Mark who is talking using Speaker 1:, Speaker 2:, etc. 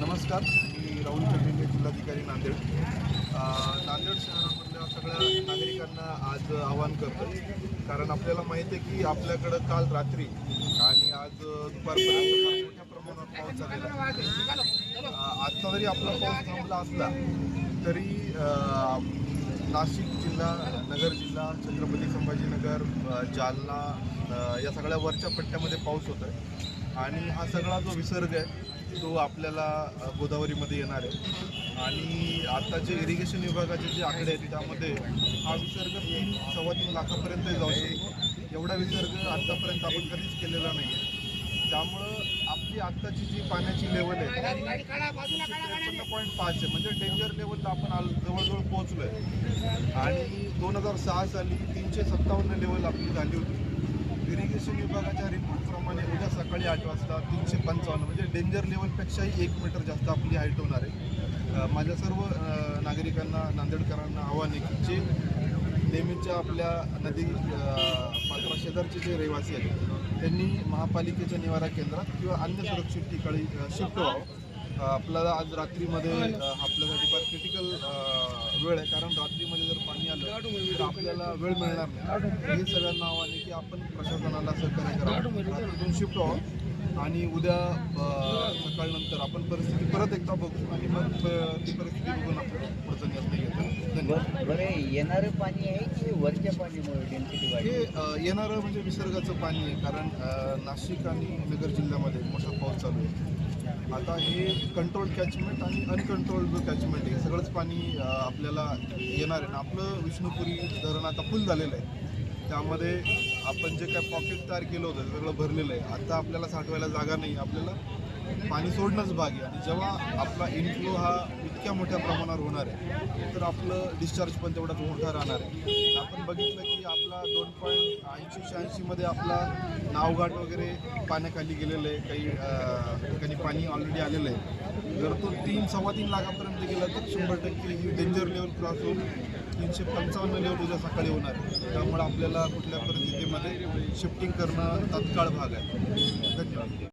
Speaker 1: नमस्कार, मी राहुल कटिंगे, जिल्हाधिकारी नांदेड. नांदेड शहरामधल्या सगळ्या नागरिकांना आज आवाहन करतो, कारण आपल्याला माहिती आहे की आपल्याकडं काल रात्री आणि आज दुपारपर्यंत मोठ्या प्रमाणात पाऊस झालेला आहे. आजचा जरी आपला पाऊस थांबला असला तरी नाशिक जिल्हा, नगर जिल्हा, छत्रपती संभाजीनगर, जालना या सगळ्या वरच्या पट्ट्यामध्ये पाऊस होतो आहे. आणि हा सगळा जो विसर्ग आहे तो आपल्याला गोदावरीमध्ये येणार आहे. आणि आता जे इरिगेशन विभागाचे जे आकडे आहेत त्यामध्ये हा विसर्ग 3-3.25 लाखापर्यंत जाऊ शकतो. एवढा विसर्ग आत्तापर्यंत आपण कधीच केलेला नाही आहे. त्यामुळं आपली आत्ताची जी पाण्याची लेवल आहे 353.5 आहे, म्हणजे डेंजर लेवलला आपण जवळजवळ पोहोचलो आहे. आणि 2006 साली 357 लेवल आपली झाली होती. इरिगेशन विभागाच्या रिपोर्टप्रमाणे उद्या सकाळी 8 वाजता 355, म्हणजे डेंजर लेवलपेक्षाही 1 मीटर जास्त आपली हाईट होणार आहे. माझ्या सर्व नागरिकांना, नांदेडकरांना आव्हान आहे की जे नेहमीच्या आपल्या नदी पात्रा शेजारचे जे रहिवासी आहेत त्यांनी महापालिकेच्या निवारा केंद्रात किंवा अन्य सुरक्षित ठिकाणी शिफ्ट व्हावं. आपल्याला आज रात्रीमध्ये आपल्यासाठी फार क्रिटिकल वेळ आहे, कारण रात्रीमध्ये जर पाणी आलं तर आपल्याला वेळ मिळणार नाही. हे सगळ्यांना आव्हान आहे की आपण प्रशासनाला सहकार्य करावं, रात्रीतून शिफ्ट व्हावं आणि उद्या सकाळनंतर आपण परिस्थिती परत एकदा बघू आणि मग ती परिस्थिती बघून आपण पुढचा निर्णय घेतो. धन्यवाद.
Speaker 2: बरं, येणारं पाणी आहे की वरच्या पाणीमुळे डेन्सिटी वाढली?
Speaker 1: हे येणारं म्हणजे विसर्गाचं पाणी आहे, कारण नाशिक आणि नगर जिल्ह्यामध्ये मोठा पाऊस चालू आहे. आता हे कंट्रोल्ड कॅचमेंट आणि अनकंट्रोल्ड जो कॅचमेंट आहे हे सगळंच पाणी आपल्याला येणार आहे. आपलं विष्णुपुरी धरण आता फुल झालेलं आहे. त्यामध्ये आपण जे काय पॉकेट तयार केलं होतं सगळं भरलेलं आहे. आता आपल्याला साठवायला जागा नाही, आपल्याला पाणी सोडणंच भाग आहे. आणि जेव्हा आपला इनफ्लो हा इतक्या मोठ्या प्रमाणावर होणार आहे तर आपलं डिस्चार्ज पण तेवढाच मोठा राहणार आहे. आपण बघितलं की आपला 2.80-86 मध्ये आपला नावघाट वगैरे पाण्याखाली गेलेलं आहे. काही ठिकाणी पाणी ऑलरेडी आलेलं आहे. जर तो 3-3.25 लाखापर्यंत गेला तर 100% ही डेंजर लेवल क्रॉस होऊन 355 लेवल उद्या सकाळी होणार आहे. त्यामुळे आपल्याला कुठल्या परिस्थितीमध्ये शिफ्टिंग करणं तात्काळ भाग आहे. धन्यवाद.